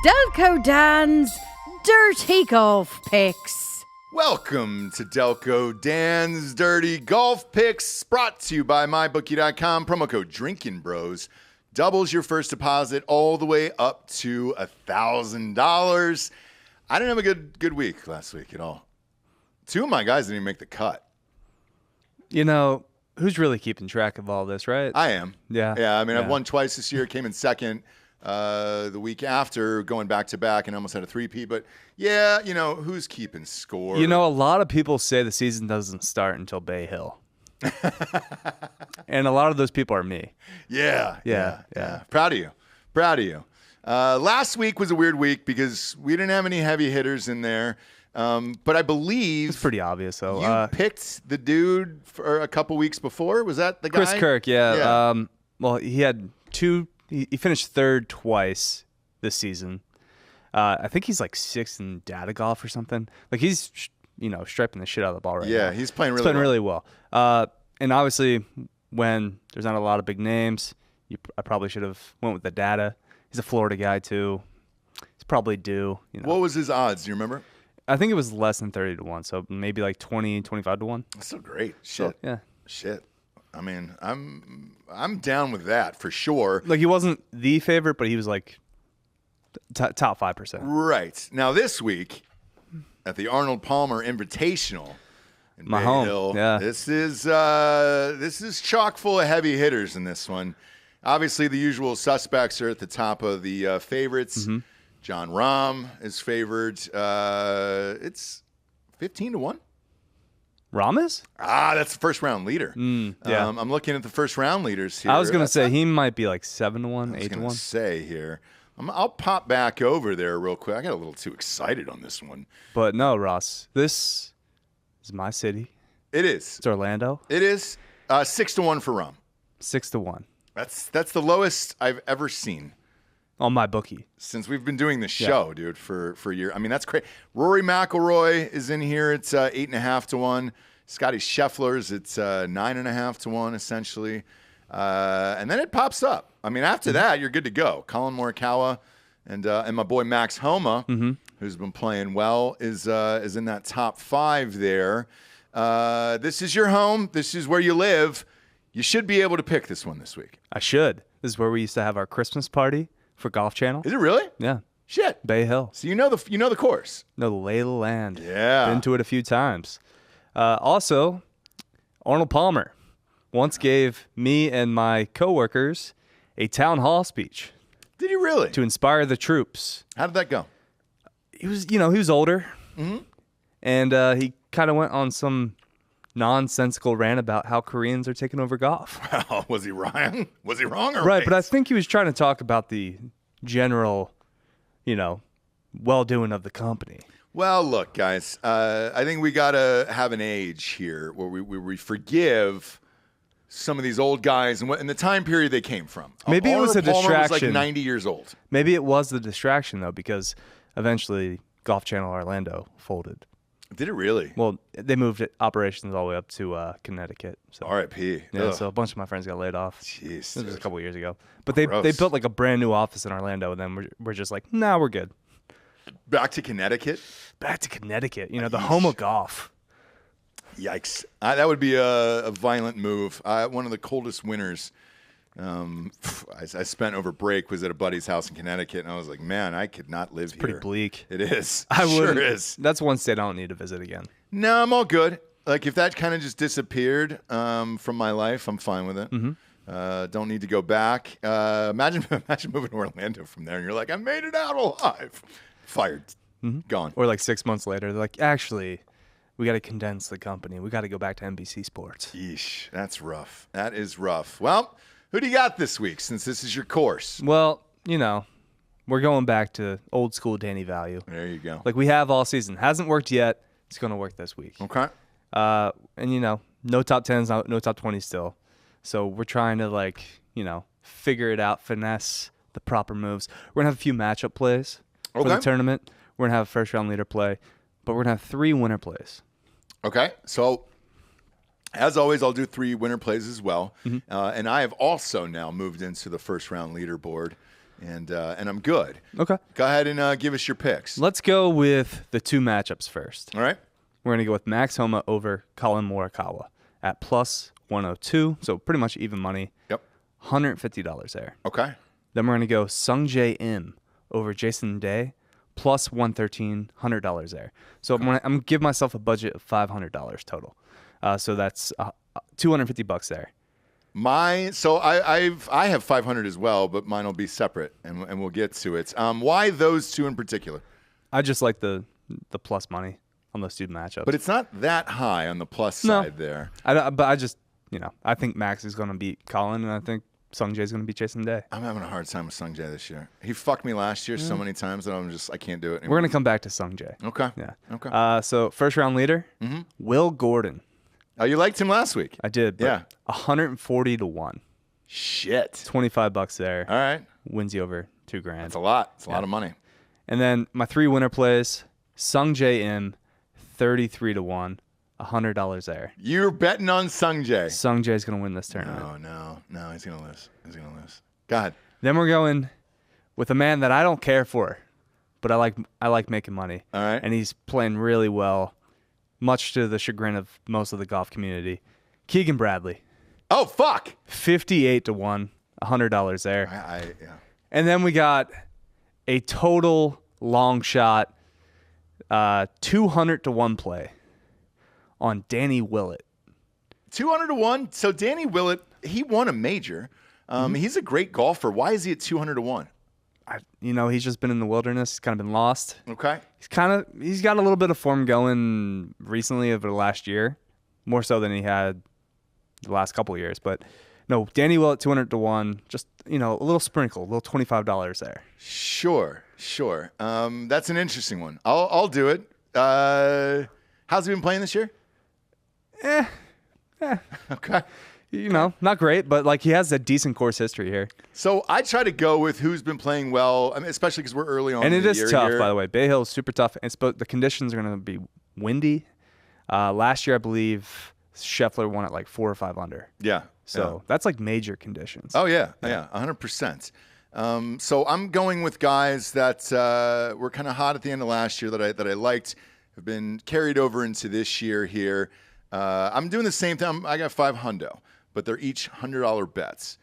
Delco Dan's Dirty Golf Picks. Welcome to Delco Dan's Dirty Golf Picks, brought to you by MyBookie.com. Promo code Drinking Bros doubles your first deposit all the way up to $1,000. I didn't have a good week last week at all. Two of my guys didn't even make the cut. You know, who's really keeping track of all this, right? I am. Yeah. Yeah, I mean, I've won twice this year, came in second the week after, going back-to-back, and almost had a three-peat. But, yeah, you know, who's keeping score? You know, a lot of people say the season doesn't start until Bay Hill. And a lot of those people are me. Yeah. Proud of you. Last week was a weird week because we didn't have any heavy hitters in there. But I believe It's pretty obvious, though. You picked the dude for a couple weeks before. Was that the guy? Chris Kirk, yeah. Well, he had two. He finished third twice this season. I think he's like sixth in data golf or something. Like he's, striping the shit out of the ball right now. Yeah, he's playing really well. And obviously, when there's not a lot of big names, I probably should have went with the data. He's a Florida guy too. He's probably due. What was his odds? Do you remember? I think it was less than 30 to 1, so maybe like 20, 25 to 1. That's so great. Shit. So, yeah. Shit. I mean, I'm down with that for sure. Like he wasn't the favorite, but he was like top 5%. Right. Now this week at the Arnold Palmer Invitational in My Bay home. Hill, Yeah. this is chock full of heavy hitters in this one. Obviously, the usual suspects are at the top of the favorites. Mm-hmm. John Rahm is favored. It's 15 to 1. Rahm is? That's the first round leader. Yeah. I'm looking at the first round leaders here. I was going to say he might be like 7 to 1, 8 to 1. I was going to say here. I'll pop back over there real quick. I got a little too excited on this one. But no, Ross, this is my city. It is. It's Orlando. It is 6 to 1 for Rahm. 6 to 1. That's the lowest I've ever seen. On my bookie. Since we've been doing this show, dude, for a year. I mean, that's crazy. Rory McIlroy is in here. It's 8.5 to 1. Scotty Scheffler's, it's 9.5 to 1, essentially. And then it pops up. I mean, after that, you're good to go. Colin Morikawa and my boy Max Homa, who's been playing well, is in that top 5 there. This is your home. This is where you live. You should be able to pick this one this week. I should. This is where we used to have our Christmas party for Golf Channel. Is it really? Yeah. Shit. Bay Hill. So you know the course. No, the lay of the land. Yeah. Been to it a few times. Also, Arnold Palmer once gave me and my coworkers a town hall speech. Did he really? To inspire the troops. How did that go? He was older. Mm-hmm. And he kind of went on some nonsensical rant about how Koreans are taking over golf. Well, was he wrong? Was he wrong or right? But I think he was trying to talk about the general, well-doing of the company. Well, look, guys, I think we got to have an age here where we forgive some of these old guys and the time period they came from. Maybe it was a Palmer distraction. was like 90 years old. Maybe it was the distraction, though, because eventually Golf Channel Orlando folded. Did it really? Well, they moved operations all the way up to Connecticut. So. R.I.P. Yeah, so a bunch of my friends got laid off. Jeez. This was a couple years ago. But they built like a brand new office in Orlando, and then we're just like, nah, we're good. Back to Connecticut? Back to Connecticut, the home of golf. Yikes. That would be a violent move. One of the coldest winters I spent over break was at a buddy's house in Connecticut, and I was like, man, I could not live here. Pretty bleak. It is. Sure is. That's one state I don't need to visit again. No, I'm all good. Like, if that kind of just disappeared from my life, I'm fine with it. Mm-hmm. Don't need to go back. Imagine moving to Orlando from there, and you're like, I made it out alive. Fired. Mm-hmm. Gone. Or like 6 months later, they're like, actually, we got to condense the company. We got to go back to NBC Sports. Yeesh, that's rough. That is rough. Well, who do you got this week since this is your course? Well, we're going back to old school Danny Value. There you go. Like we have all season. Hasn't worked yet. It's going to work this week. Okay. And, no top 10s, no top 20s still. So we're trying to, figure it out, finesse the proper moves. We're going to have a few matchup plays for the tournament. We're going to have a first-round leader play. But we're going to have 3 winner plays. Okay. So, as always, I'll do 3 winner plays as well. Mm-hmm. And I have also now moved into the first-round leaderboard and I'm good. Okay. Go ahead and give us your picks. Let's go with the two matchups first. All right. We're going to go with Max Homa over Colin Morikawa at plus 102. So pretty much even money. Yep. $150 there. Okay. Then we're going to go Sung Jae Im over Jason Day plus $113, $100 there. So I'm going to give myself a budget of $500 total. So that's $250 there. I have 500 as well, but mine will be separate, and we'll get to it. Why those two in particular? I just like the plus money on those two matchups. But it's not that high on the plus side there. But I just, I think Max is going to beat Colin, and I think Sung Jae is going to beat Jason Day. I'm having a hard time with Sung Jae this year. He fucked me last year so many times that I can't do it anymore. We're going to come back to Sung Jae. Okay. Yeah. Okay. So first round leader, Will Gordon. Oh, you liked him last week? I did. But Yeah. 140 to 1. Shit. $25 there. All right. Wins you over $2,000. That's a lot. It's a lot of money. And then my three winner plays, Sung Jae Im, 33 to 1, $100 there. You're betting on Sung Jae. Sung Jae's going to win this tournament. No. He's going to lose. Go ahead. Then we're going with a man that I don't care for, but I like making money. All right. And he's playing really well, much to the chagrin of most of the golf community. Keegan Bradley. Oh, fuck. 58 to 1, $100 there. Yeah. And then we got a total long shot, 200 to 1 play on Danny Willett. 200 to 1. So Danny Willett, he won a major. He's a great golfer. Why is he at 200 to 1? He's just been in the wilderness. He's kind of been lost. Okay. He's got a little bit of form going recently over the last year, more so than he had the last couple of years. But no, Danny Willett 200 to 1. Just a little sprinkle, a little $25 there. Sure. That's an interesting one. I'll do it. How's he been playing this year? Okay. Not great, but he has a decent course history here. So I try to go with who's been playing well, especially because we're early on. And in it the is year tough, here. by the way. Bay Hill is super tough, and the conditions are going to be windy. Last year, I believe Scheffler won at 4 or 5 under. Yeah. So that's major conditions. Oh yeah, 100%. So I'm going with guys that were kind of hot at the end of last year that I liked, have been carried over into this year here. I'm doing the same thing. I got 5 hundo, but they're each $100 bets.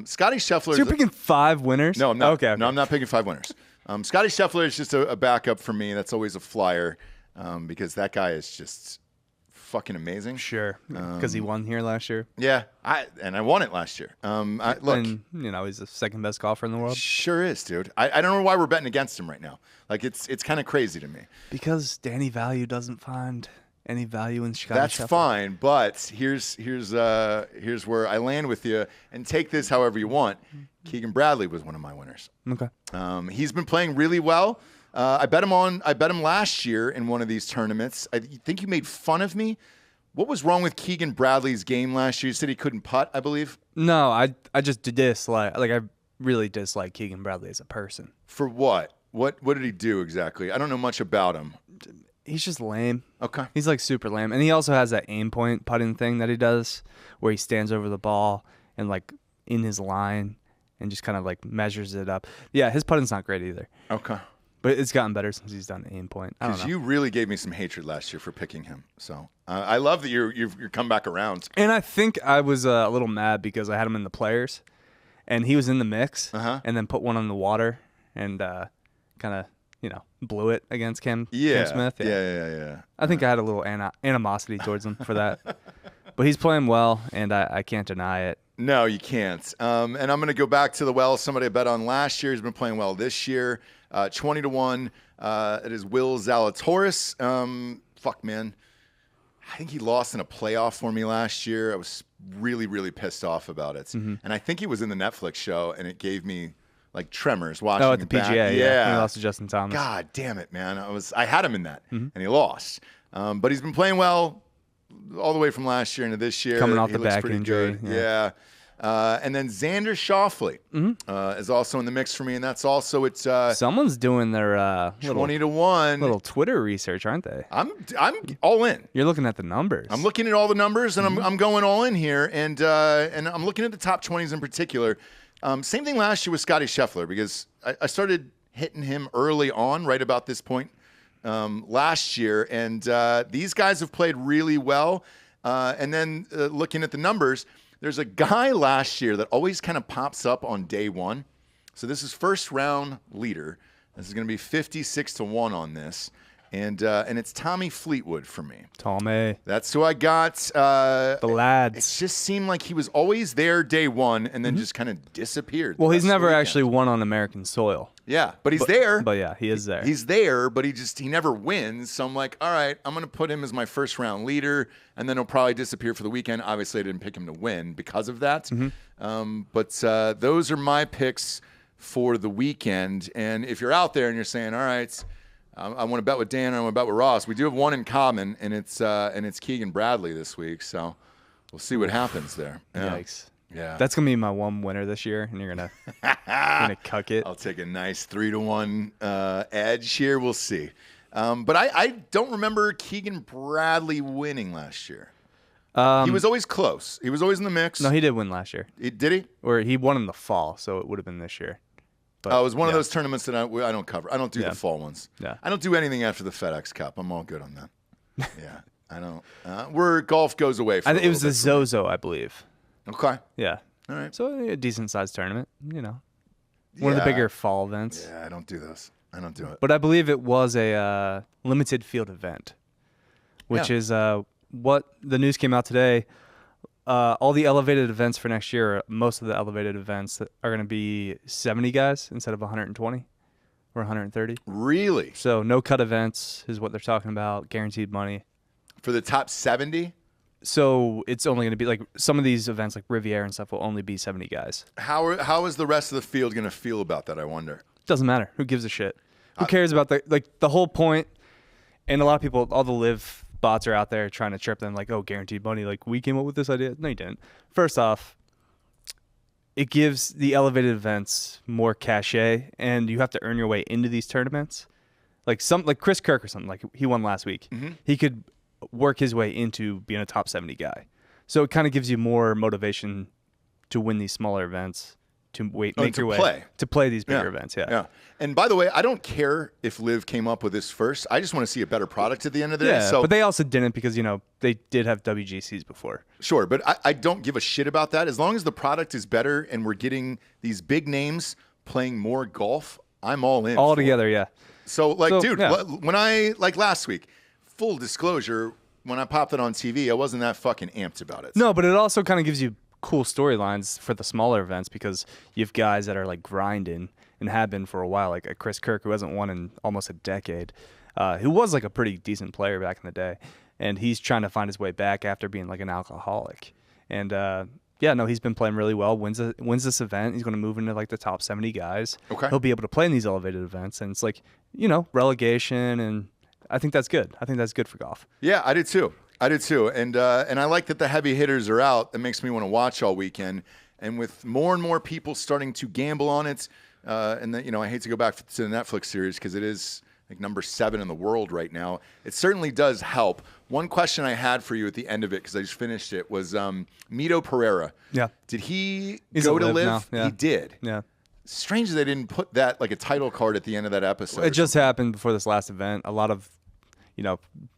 Scotty Scheffler. So you're picking 5 winners? No, I'm not. Okay. No, I'm not picking 5 winners. Scotty Scheffler is just a backup for me. That's always a flyer because that guy is just fucking amazing. Sure, because he won here last year. Yeah, I won it last year. Look, and, he's the second best golfer in the world. Sure is, dude. I don't know why we're betting against him right now. It's kind of crazy to me. Because Danny Value doesn't find any value in Scotty That's Scheffler. fine, but here's where I land with you, and take this however you want. Keegan Bradley was one of my winners. Okay. He's been playing really well. I bet him last year in one of these tournaments. I think you made fun of me. What was wrong with Keegan Bradley's game last year? You said he couldn't putt, I believe. No, I just dislike. I really dislike Keegan Bradley as a person. For what? What did he do exactly? I don't know much about him. He's just lame. Okay. He's super lame. And he also has that aim point putting thing that he does where he stands over the ball and in his line and just kind of measures it up. Yeah, his putting's not great either. Okay. But it's gotten better since he's done aim point. I don't know. Because you really gave me some hatred last year for picking him. So I love that you've come back around. And I think I was a little mad because I had him in the players and he was in the mix and then put one on the water and kind of, blew it against Cam Smith. Yeah. I think I had a little animosity towards him for that. But he's playing well, and I can't deny it. No, you can't. And I'm going to go back to somebody I bet on last year. He's been playing well this year. 20 to 1. It is Will Zalatoris. Fuck, man. I think he lost in a playoff for me last year. I was really, really pissed off about it. And I think he was in the Netflix show, and it gave me tremors watching at the him back. PGA. Yeah. He lost to Justin Thomas. God damn it, man. I had him in that, and he lost. But he's been playing well all the way from last year into this year. Coming off he the looks back pretty injury. Good. Yeah. And then Xander Schauffele is also in the mix for me, and that's also someone's doing their 20 to 1 little Twitter research, aren't they? I'm all in. You're looking at the numbers. I'm looking at all the numbers, and I'm going all in here, and I'm looking at the top 20s in particular. Same thing last year with Scotty Scheffler, because I started hitting him early on, right about this point last year. And these guys have played really well. And then looking at the numbers, there's a guy last year that always kind of pops up on day one. So this is first round leader. This is going to be 56-1 on this. And it's Tommy Fleetwood for me. Tommy. That's who I got. The lads. It just seemed like he was always there day one and then just kind of disappeared. Well, he's never actually won on American soil. Yeah, but he's there. But yeah, he is there. He's there, but he never wins. So I'm like, all right, I'm going to put him as my first round leader, and then he'll probably disappear for the weekend. Obviously, I didn't pick him to win because of that. But those are my picks for the weekend. And if you're out there and you're saying, all right, I want to bet with Dan, I want to bet with Ross, we do have one in common, and it's Keegan Bradley this week. So we'll see what happens there. Yeah. Yikes. Yeah. That's going to be my one winner this year, and you're going to cuck it. I'll take a nice 3-1 edge here. We'll see. But I don't remember Keegan Bradley winning last year. He was always close. He was always in the mix. No, he did win last year. Did he? Or he won in the fall, so it would have been this year. But, it was one of those tournaments that I don't cover. I don't do the fall ones. Yeah. I don't do anything after the FedEx Cup. I'm all good on that. Yeah, I don't. Where golf goes away. For it was the Zozo, I believe. Okay. Yeah. All right. So a decent-sized tournament, One of the bigger fall events. Yeah, I don't do those. I don't do it. But I believe it was a limited field event, which is what the news came out today. All the elevated events for next year, most of the elevated events are going to be 70 guys instead of 120 or 130. Really? So no cut events is what they're talking about, guaranteed money. For the top 70? So it's only going to be like some of these events like Riviera and stuff will only be 70 guys. How is the rest of the field going to feel about that, I wonder? Doesn't matter. Who gives a shit? Who cares about the whole point? And a lot of people, all the live bots are out there trying to trip them like, oh, guaranteed money. Like, we came up with this idea. No, you didn't. First off, it gives the elevated events more cachet, and you have to earn your way into these tournaments. Like Chris Kirk or something, like he won last week. He could work his way into being a top 70 guy. So it kind of gives you more motivation to win these smaller events, to make your way to play these bigger events. Yeah. And by the way, I don't care if Liv came up with this first. I just want to see a better product at the end of the day. So, but they also didn't because, they did have WGCs before. Sure, but I don't give a shit about that. As long as the product is better and we're getting these big names playing more golf, I'm all in. All together, yeah. So, dude, when last week, full disclosure, when I popped it on TV, I wasn't that fucking amped about it. No, but it also kind of gives you cool storylines for the smaller events because you have guys that are like grinding and have been for a while, like a Chris Kirk who hasn't won in almost a decade, who was like a pretty decent player back in the day, and he's trying to find his way back after being like an alcoholic. And he's been playing really well. Wins this event. He's going to move into like the top 70 guys. Okay, he'll be able to play in these elevated events, and it's like relegation, and I think that's good. I think that's good for golf. Yeah, I did too. And I like that the heavy hitters are out. That makes me want to watch all weekend. And with more and more people starting to gamble on it, and that, I hate to go back to the Netflix series because it is like number 7 in the world right now. It certainly does help. One question I had for you at the end of it, because I just finished it, was Mito Pereira. Yeah. Did he He's go a to Liv Liv? now. Yeah. He did. Yeah. Strange that they didn't put that like a title card at the end of that episode. It just happened before this last event. A lot of,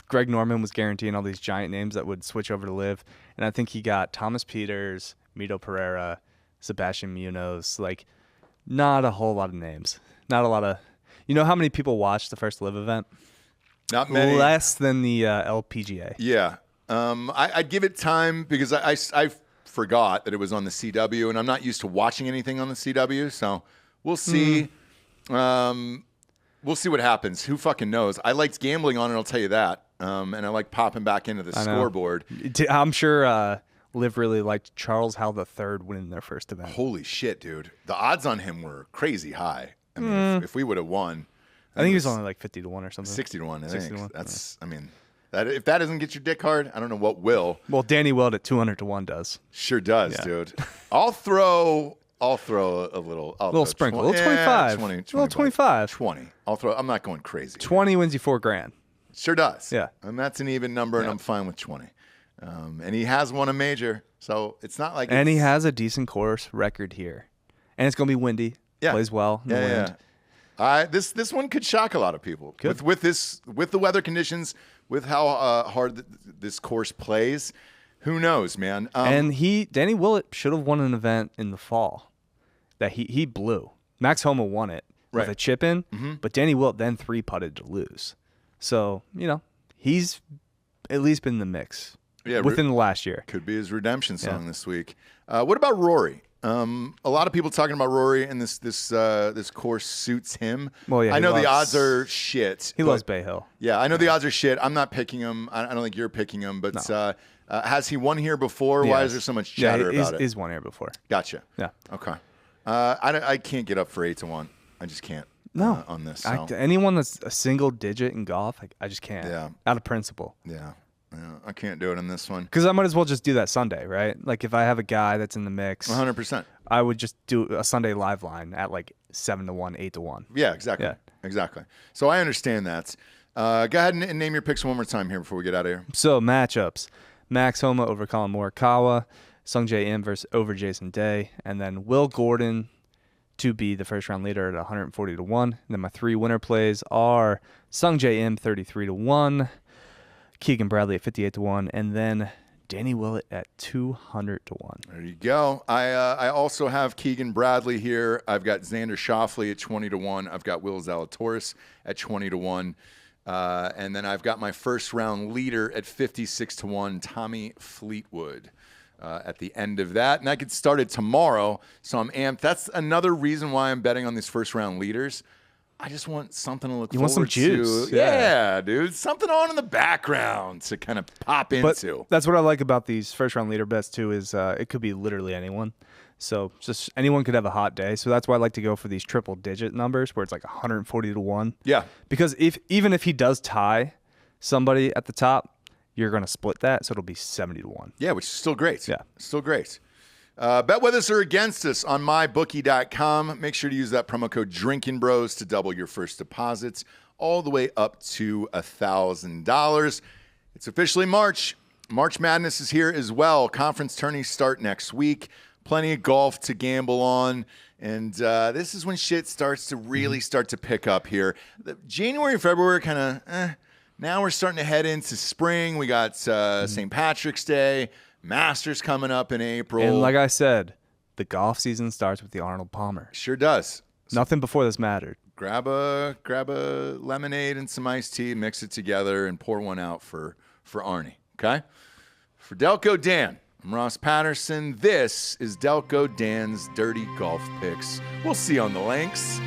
Greg Norman was guaranteeing all these giant names that would switch over to Liv, and I think he got Thomas Peters, Mito Pereira, Sebastian Munoz. Like, not a whole lot of names. Not a lot of. You know how many people watched the first Liv event? Not many. Less than the LPGA. Yeah. I'd give it time because I forgot that it was on the CW, and I'm not used to watching anything on the CW, so we'll see. We'll see what happens. Who fucking knows? I liked gambling on it, I'll tell you that. And I like popping back into the scoreboard. I'm sure Liv really liked Charles Howell III winning their first event. Holy shit, dude. The odds on him were crazy high. I mean, if we would have won. I think he was only like 50-1 or something. 60-1, I 60 think. to 1. That's, I mean, if that doesn't get your dick hard, I don't know what will. Well, Danny Weld at 200-1 does. Sure does, dude. I'll throw a little sprinkle. A little 25. 20, a little 25. 20. I'm not going crazy. 20 wins you $4,000. Sure does. Yeah. And that's an even number, and I'm fine with 20. And he has won a major, so it's not like. And he has a decent course record here. And it's going to be windy. Yeah. Plays well in the wind. Yeah. This one could shock a lot of people. With the weather conditions, with how hard this course plays. Who knows, man? And Danny Willett should have won an event in the fall that he blew. Max Homa won it with a chip in, but Danny Willett then 3-putted to lose. So, he's at least been in the mix within the last year. Could be his redemption song this week. What about Rory? A lot of people talking about Rory, and this course suits him. Well, yeah, I know the odds are shit. He loves Bay Hill. Yeah, I know the odds are shit. I'm not picking him. I don't think you're picking him, but No. Has he won here before? Why is there so much chatter about it? He's won here before. Gotcha. Yeah. Okay. I can't get up for 8-1. I just can't. No. On this. So. Anyone that's a single digit in golf, I just can't. Yeah. Out of principle. Yeah. I can't do it in this one. Because I might as well just do that Sunday, right? Like if I have a guy that's in the mix, 100%. I would just do a Sunday live line at like 7-1, 8-1. Yeah, exactly. Yeah. Exactly. So I understand that. Go ahead and name your picks one more time here before we get out of here. So matchups: Max Homa over Colin Morikawa, Sung Jae Im over Jason Day, and then Will Gordon to be the first round leader at 140-1. And then my 3 winner plays are Sung Jae Im 33-1, Keegan Bradley at 58-1, and then Danny Willett at 200-1. There you go. I also have Keegan Bradley here. I've got Xander Schauffele at 20-1. I've got Will Zalatoris at 20-1. And then I've got my first round leader at 56-1, Tommy Fleetwood. At the end of that, and I get started tomorrow, so I'm amped. That's another reason why I'm betting on these first round leaders. I just want something to look forward want some juice. to. Yeah, dude, something on in the background to kind of pop into. But that's what I like about these first round leader bets too. Is it could be literally anyone. So just anyone could have a hot day. So that's why I like to go for these triple digit numbers where it's like 140-1. Yeah, because even if he does tie somebody at the top, you're going to split that, so it'll be 70-1. Yeah, which is still great. Yeah. Still great. Bet whether or against us on mybookie.com. Make sure to use that promo code DrinkinBros to double your first deposits all the way up to $1,000. It's officially March. March Madness is here as well. Conference tourneys start next week. Plenty of golf to gamble on. And this is when shit starts to really start to pick up here. January, February kind of Now we're starting to head into spring. We got St. Patrick's Day, Masters coming up in April. And like I said, the golf season starts with the Arnold Palmer. Sure does. Nothing before this mattered. Grab a lemonade and some iced tea, mix it together, and pour one out for Arnie, okay? For Delco Dan, I'm Ross Patterson. This is Delco Dan's Dirty Golf Picks. We'll see you on the links.